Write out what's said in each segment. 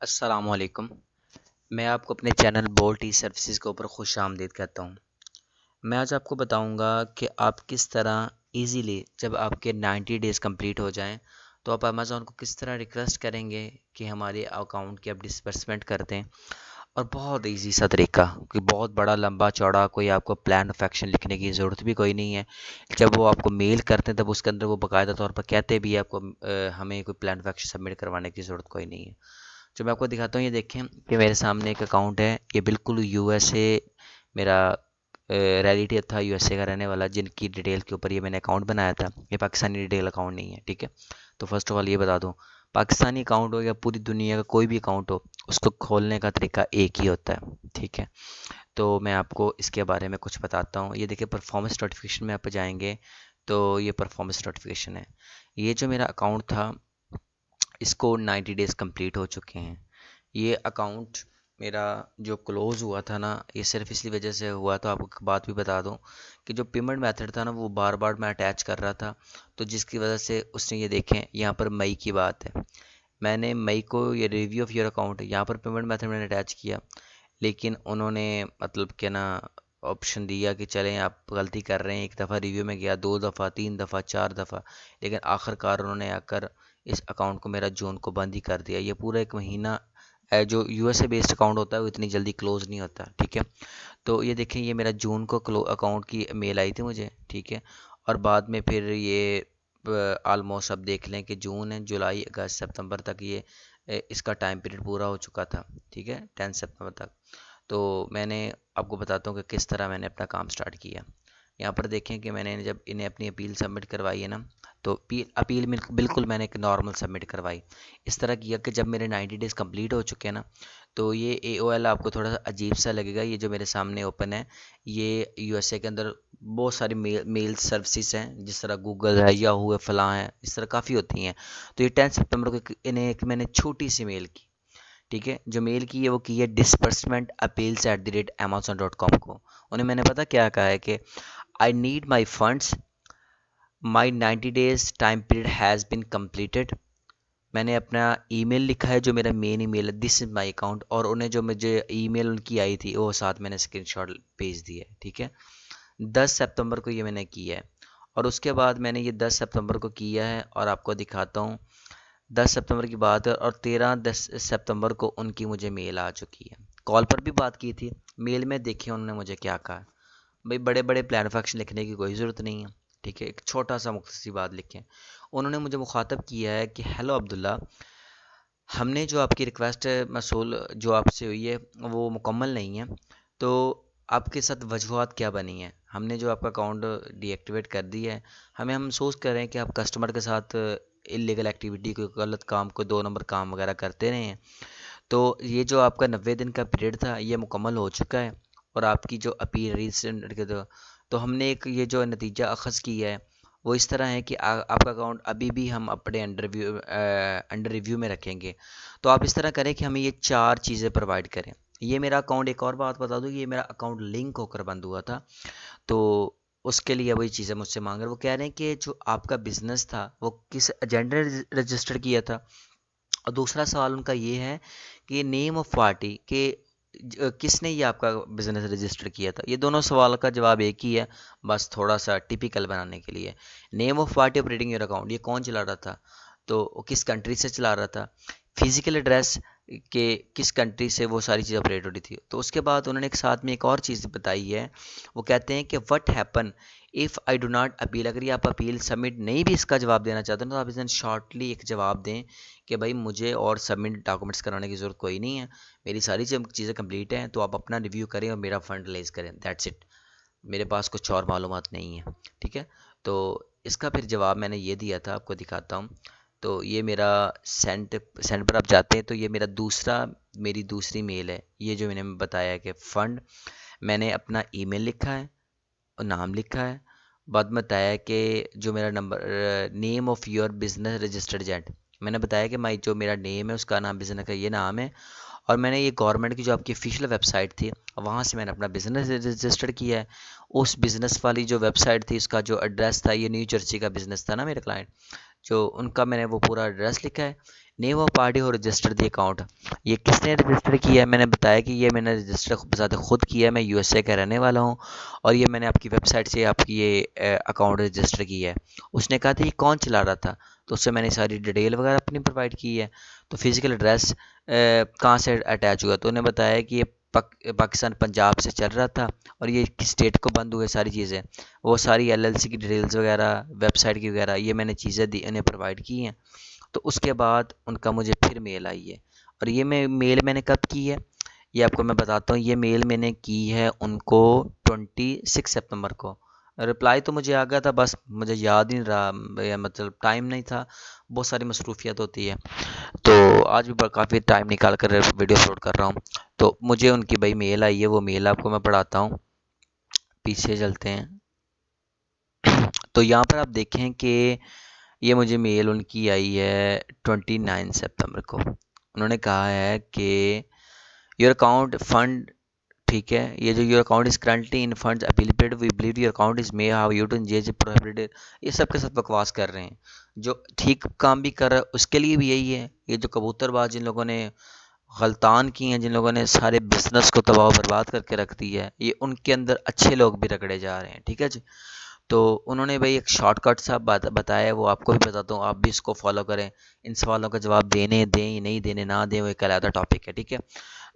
अस्सलामुअलैकुम। मैं आपको अपने चैनल बोल्ट ई सर्विसेज के ऊपर खुश आमदीद कहता हूँ। मैं आज आपको बताऊँगा कि आप किस तरह इजीली जब आपके 90 डेज़ कंप्लीट हो जाएं तो आप अमेज़ॉन को किस तरह रिक्वेस्ट करेंगे कि हमारे अकाउंट की आप डिसबर्समेंट कर दें। और बहुत इजी सा तरीका, कि बहुत बड़ा लंबा चौड़ा कोई आपको प्लान ऑफ एक्शन लिखने की ज़रूरत भी कोई नहीं है। जब वो आपको मेल करते हैं तब उसके अंदर वो बाकायदा तौर पर कहते भी है आपको हमें कोई प्लान ऑफ एक्शन सबमिट करवाने की ज़रूरत कोई नहीं है। जो मैं आपको दिखाता हूँ, ये देखें कि मेरे सामने एक अकाउंट है। ये बिल्कुल यूएसए, मेरा रिलेटिव था यूएसए का रहने वाला, जिनकी डिटेल के ऊपर ये मैंने अकाउंट बनाया था। ये पाकिस्तानी डिटेल अकाउंट नहीं है, ठीक है। तो फर्स्ट ऑफ ऑल ये बता दूँ, पाकिस्तानी अकाउंट हो या पूरी दुनिया का कोई भी अकाउंट हो, उसको खोलने का तरीका एक ही होता है, ठीक है। तो मैं आपको इसके बारे में कुछ बताता हूँ। ये देखिए, परफॉर्मेंस नोटिफिकेशन में आप जाएंगे तो ये परफॉर्मेंस नोटिफिकेशन है। ये जो मेरा अकाउंट था, इसको 90 डेज़ कंप्लीट हो चुके हैं। ये अकाउंट मेरा जो क्लोज़ हुआ था ना, ये सिर्फ इसी वजह से हुआ। तो आपको एक बात भी बता दूं कि जो पेमेंट मेथड था ना, वो बार बार मैं अटैच कर रहा था, तो जिसकी वजह से उसने, ये देखें यहाँ पर मई की बात है, मैंने मई को ये रिव्यू ऑफ योर अकाउंट यहाँ पर पेमेंट मेथड मैंने अटैच किया, लेकिन उन्होंने मतलब क्या ना ऑप्शन दिया कि चलें आप गलती कर रहे हैं। एक दफ़ा रिव्यू में गया, दो दफ़ा, तीन दफ़ा, चार दफ़ा, लेकिन आखिरकार उन्होंने आकर इस अकाउंट को, मेरा जून को, बंद ही कर दिया। ये पूरा एक महीना जो यूएसए बेस्ड अकाउंट होता है वो इतनी जल्दी क्लोज नहीं होता, ठीक है। तो ये देखें, ये मेरा जून को अकाउंट की मेल आई थी मुझे, ठीक है। और बाद में फिर ये ऑलमोस्ट अब देख लें कि जून है, जुलाई, अगस्त, सितंबर तक ये इसका टाइम पीरियड पूरा हो चुका था, ठीक है, 10 सितंबर तक। तो मैंने आपको बताता हूँ कि किस तरह मैंने अपना काम स्टार्ट किया। यहाँ पर देखें कि मैंने जब इन्हें अपनी अपील सबमिट करवाई है ना, तो अपील में बिल्कुल मैंने एक नॉर्मल सबमिट करवाई। इस तरह किया कि जब मेरे 90 डेज़ कंप्लीट हो चुके हैं ना, तो ये AOL आपको थोड़ा सा अजीब सा लगेगा। ये जो मेरे सामने ओपन है, ये यूएसए के अंदर बहुत सारी मेल सर्विसेज हैं, जिस तरह गूगल है, याहू है, फलां है, इस तरह काफ़ी होती हैं। तो ये 10 सितंबर को इन्हें एक मैंने छोटी सी मेल की, ठीक है। जो मेल की है वो की है डिसबर्समेंट अपील्स @amazon.com को। उन्हें मैंने पता क्या कहा है कि I need my funds, my 90 days time period has been completed। मैंने अपना ईमेल लिखा है, जो मेरा मेन ईमेल है, दिस इज़ माय अकाउंट, और उन्हें जो मुझे ईमेल उनकी आई थी वो साथ मैंने स्क्रीनशॉट भेज दिया है, ठीक है। 10 सितंबर को ये मैंने किया है। और उसके बाद मैंने ये 10 सितंबर को किया है, और आपको दिखाता हूँ। 10 सितंबर की बात है, और 13 सितंबर को उनकी मुझे मेल आ चुकी है। कॉल पर भी बात की थी, मेल में देखिए उन्होंने मुझे क्या कहा। भाई, बड़े बड़े प्लान ऑफ एक्शन लिखने की कोई ज़रूरत नहीं है, ठीक है। एक छोटा सा मुख्तसर बात लिखें। उन्होंने मुझे मुखातब किया है कि हेलो अब्दुल्ला, हमने जो आपकी रिक्वेस्ट मसूल जो आपसे हुई है वो मुकम्मल नहीं है, तो आपके साथ वजूहत क्या बनी है। हमने जो आपका अकाउंट डीएक्टिवेट कर दिया है, हम महसूस कर रहे हैं कि आप कस्टमर के साथ इलीगल एक्टिविटी, कोई गलत काम, कोई 2 नंबर काम वगैरह करते रहे हैं। तो ये जो आपका 90 दिन का पीरियड था, ये मुकम्मल हो चुका है। और आपकी जो अपील रीसेंट के तो हमने एक ये जो नतीजा अखज़ किया है वो इस तरह है कि आपका अकाउंट अभी भी हम अपने अंडर रिव्यू में रखेंगे। तो आप इस तरह करें कि हमें ये चार चीज़ें प्रोवाइड करें। ये मेरा अकाउंट, एक और बात बता दूँ, ये मेरा अकाउंट लिंक होकर बंद हुआ था, तो उसके लिए वही चीज़ें मुझसे मांग रहे। वो कह रहे हैं कि जो आपका बिजनेस था वो किस एजेंडे रजिस्टर किया था। और दूसरा सवाल उनका ये है कि नेम ऑफ पार्टी के किसने ये आपका बिजनेस रजिस्टर किया था। ये दोनों सवाल का जवाब एक ही है, बस थोड़ा सा टिपिकल बनाने के लिए। Name of party operating your account, ये कौन चला रहा था, तो वो किस कंट्री से चला रहा था। फिजिकल एड्रेस के किस कंट्री से वो सारी चीज़ ऑपरेट हो रही थी। तो उसके बाद उन्होंने एक साथ में एक और चीज़ बताई है। वो कहते हैं कि what happen if I do not appeal. अगर ये आप अपील सबमिट नहीं भी इसका जवाब देना चाहते हैं, तो आप इसमें शॉर्टली एक जवाब दें कि भाई मुझे और सबमिट डॉक्यूमेंट्स कराने की ज़रूरत कोई नहीं है, मेरी सारी चीज़ें कंप्लीट हैं, तो आप अपना रिव्यू करें और मेरा फ़ंड रिलीज़ करें, दैट्स इट। मेरे पास कुछ और मालूमात नहीं है, ठीक है। तो इसका फिर जवाब मैंने ये दिया था, आपको दिखाता हूँ। तो ये मेरा सेंड सेंड पर आप जाते हैं तो ये मेरी दूसरी मेल है। ये जो मैंने बताया कि फ़ंड, मैंने अपना ईमेल लिखा है और नाम लिखा है। बाद में बताया कि जो मेरा number, name of your business registered agent, मैंने बताया कि जो मेरा नेम है उसका नाम, बिज़नेस का ये नाम है। और मैंने ये गवर्नमेंट की जो आपकी ऑफिशियल वेबसाइट थी, वहाँ से मैंने अपना बिज़नेस रजिस्टर किया है। उस बिज़नेस वाली जो वेबसाइट थी, उसका जो एड्रेस था, ये न्यू जर्सी का बिज़नेस था ना मेरा क्लाइंट, जो उनका मैंने वो पूरा एड्रेस लिखा है, नेम ऑफ पार्टी और रजिस्टर द अकाउंट। ये किसने रजिस्टर किया है? मैंने बताया कि ये मैंने रजिस्टर ज़्यादा खुद किया है, मैं यूएसए का रहने वाला हूँ और ये मैंने आपकी वेबसाइट से आपकी ये अकाउंट रजिस्टर किया है। उसने कहा था ये कौन चला रहा था, तो उससे मैंने सारी डिटेल वगैरह अपनी प्रोवाइड की है। तो फिजिकल एड्रेस कहाँ से अटैच हुआ, तो उन्हें बताया कि ये पाकिस्तान पंजाब से चल रहा था और ये किस स्टेट को बंद हुए, सारी चीज़ें, वो सारी एलएलसी की डिटेल्स वगैरह, वेबसाइट की वगैरह, ये मैंने चीज़ें दी उन्हें प्रोवाइड की हैं। तो उसके बाद उनका मुझे फिर मेल आई है, और ये मेल मैंने कब की है ये आपको मैं बताता हूँ। ये मेल मैंने की है उनको 26 सितंबर को। रिप्लाई तो मुझे आ गया था, बस मुझे याद ही नहीं रहा, या मतलब टाइम नहीं था, बहुत सारी मसरूफियत होती है। तो आज भी काफ़ी टाइम निकाल कर वीडियो अपलोड कर रहा हूँ। तो मुझे उनकी भाई मेल आई है, वो मेल आपको मैं पढ़ाता हूँ। पीछे चलते हैं। तो यहाँ पर आप देखें कि ये मुझे मेल उनकी आई है 29 सितंबर को। उन्होंने कहा है कि योर अकाउंट फंड, ठीक है, ये जो your account is currently in funds available, we believe your account is may how you to engage prohibited. ये सब के सब बकवास कर रहे हैं। जो ठीक काम भी कर रहा है उसके लिए भी यही है। ये जो कबूतरबाज जिन लोगों ने गलतान की हैं, जिन लोगों ने सारे बिजनेस को तबाह बर्बाद करके रख दी है, ये उनके अंदर अच्छे लोग भी रगड़े जा रहे हैं। ठीक है जी। तो उन्होंने भाई एक शॉर्टकट सा बताया है, वो आपको भी बताता हूँ, आप भी इसको फॉलो करें। इन सवालों का जवाब देने दें या नहीं देने ना दें, वो एक अलग टॉपिक है। ठीक है।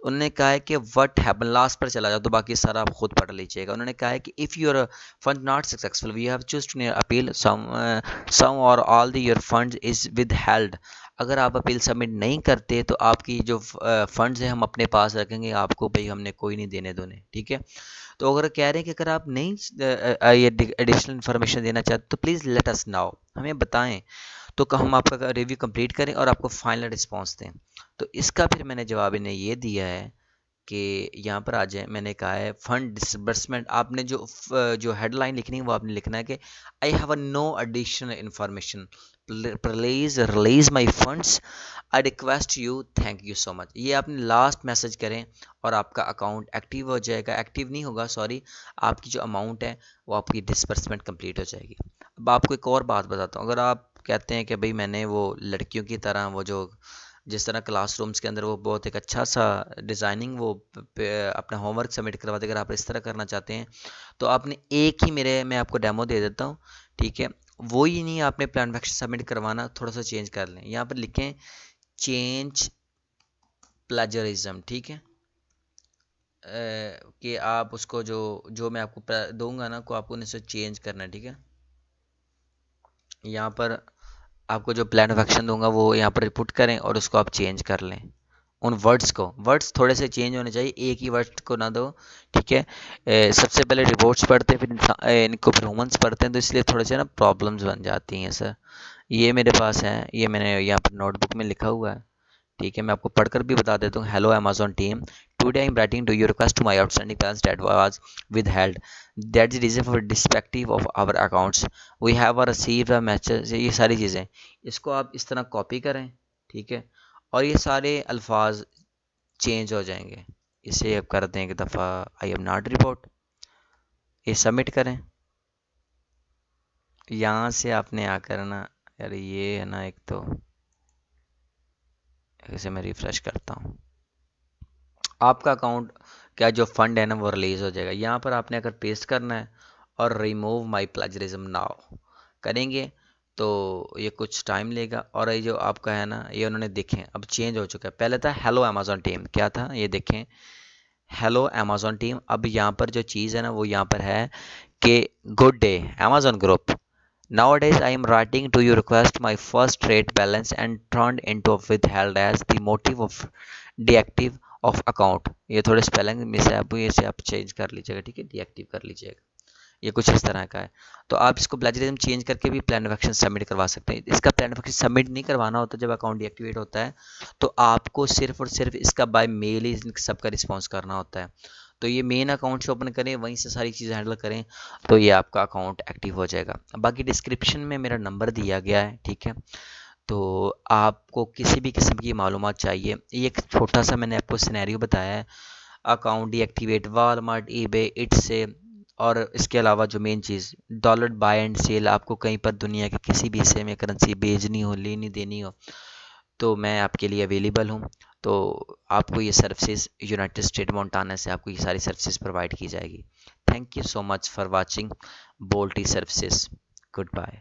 उन्होंने कहा है कि व्हाट हैपन, लास्ट पर चला जाओ तो बाकी सारा आप खुद पढ़ लीजिएगा। उन्होंने कहा है कि if your fund not successful we have choose to appeal some और all the your funds is withheld. अगर आप अपील सबमिट नहीं करते तो आपकी जो फंड्स हैं हम अपने पास रखेंगे, आपको भाई हमने कोई नहीं देने दोने। ठीक है। तो अगर कह रहे हैं कि अगर आप नहीं ये एडिशनल इन्फॉर्मेशन देना चाहते तो प्लीज़ लेट अस नाउ, हमें बताएं, तो हम आपका रिव्यू कंप्लीट करें और आपको फाइनल रिस्पांस दें। तो इसका फिर मैंने जवाब इन्हें ये दिया है कि यहाँ पर आ जाए। मैंने कहा है फंड डिसबर्समेंट, आपने जो हेडलाइन लिखनी है वो आपने लिखना है कि I have a no additional information, please release my funds, I request you, thank you so much. ये आपने लास्ट मैसेज करें और आपका अकाउंट एक्टिव हो जाएगा, एक्टिव नहीं होगा सॉरी, आपकी जो अमाउंट है वो आपकी डिसबर्समेंट कंप्लीट हो जाएगी। अब आपको एक और बात बताता हूँ। अगर आप कहते हैं कि भाई मैंने वो लड़कियों की तरह वो जो जिस तरह क्लासरूम्स के अंदर वो बहुत एक अच्छा सा डिज़ाइनिंग वो अपना होमवर्क सबमिट करवाते, अगर आप इस तरह करना चाहते हैं तो आपने एक ही मेरे मैं आपको डेमो दे देता हूँ। ठीक है। वो ही नहीं, आपने प्लान एक्शन सबमिट करवाना, थोड़ा सा चेंज कर लें। यहाँ पर लिखें चेंज प्लेजरिज्म। ठीक है। कि आप उसको जो जो मैं आपको दूंगा ना को आपको इसे चेंज करना है। ठीक है। यहाँ पर आपको जो प्लान ऑफ एक्शन दूंगा वो यहाँ पर पुट करें और उसको आप चेंज कर लें। उन वर्ड्स को, वर्ड्स थोड़े से चेंज होने चाहिए, एक ही वर्ड को ना दो। ठीक है। सबसे पहले रिपोर्ट्स पढ़ते हैं, फिर इनको फिर ह्यूमंस पढ़ते हैं, तो इसलिए थोड़े से ना प्रॉब्लम्स बन जाती हैं सर। ये मेरे पास है, ये मैंने यहाँ पर नोटबुक में लिखा हुआ है। ठीक है। मैं आपको पढ़कर भी बता देता हूँ। Hello Amazon team, today I am writing to your request to my outstanding balance that was withheld, that is reason for डिस्पेक्टिव of our accounts, we have received a message. ये सारी चीज़ें इसको आप इस तरह कॉपी करें। ठीक है। और ये सारे अल्फाज चेंज हो जाएंगे। इसे आप कर दें एक दफ़ा, आई एम नॉट रिपोर्ट, ये सबमिट करें। यहाँ से आपने आकर ना, यार ये है ना, एक तो इसे मैं रिफ़्रेश करता हूँ, आपका अकाउंट क्या जो फंड है ना वो रिलीज़ हो जाएगा। यहाँ पर आपने अगर पेस्ट करना है और रिमूव माई प्लेजरिज्म नाउ करेंगे तो ये कुछ टाइम लेगा। और ये जो आपका है ना, ये उन्होंने देखें अब चेंज हो चुका है। पहले था हेलो अमेजोन टीम, क्या था ये देखें, हेलो अमेजोन टीम। अब यहाँ पर जो चीज़ है ना वो यहाँ पर है कि good day Amazon group, nowadays I am writing to you request my first rate balance and turned into withheld as the motive of deactive of account। ये थोड़े स्पेलिंग मिस है, अब इसे आप चेंज कर लीजिएगा। ठीक है। डीएक्टिव कर लीजिएगा। ये कुछ इस तरह का है। तो आप इसको प्लेजरिज्म चेंज करके भी प्लान ऑफ एक्शन सबमिट करवा सकते हैं। इसका प्लान ऑफ एक्शन सबमिट नहीं करवाना होता जब अकाउंट डीएक्टिवेट होता है, तो आपको सिर्फ और सिर्फ इसका बाय मेल ही सबका रिस्पॉन्स करना होता है। तो ये मेन अकाउंट से ओपन करें, वहीं से सारी चीज़ें हैंडल करें, तो ये आपका अकाउंट एक्टिव हो जाएगा। बाकी डिस्क्रिप्शन में मेरा नंबर दिया गया है। ठीक है। तो आपको किसी भी किस्म की मालूमात चाहिए, ये एक छोटा सा मैंने आपको सिनेरियो बताया है, account deactivate Walmart eBay Etsy और इसके अलावा जो मेन चीज़, डॉलर बाय एंड सेल, आपको कहीं पर दुनिया के किसी भी हिस्से में करेंसी भेजनी हो, लेनी देनी हो, तो मैं आपके लिए अवेलेबल हूँ। तो आपको ये सर्विसेज यूनाइटेड स्टेट मोंटाना से आपको ये सारी सर्विसेज प्रोवाइड की जाएगी। Thank you so much for watching Bolt E services. Good bye.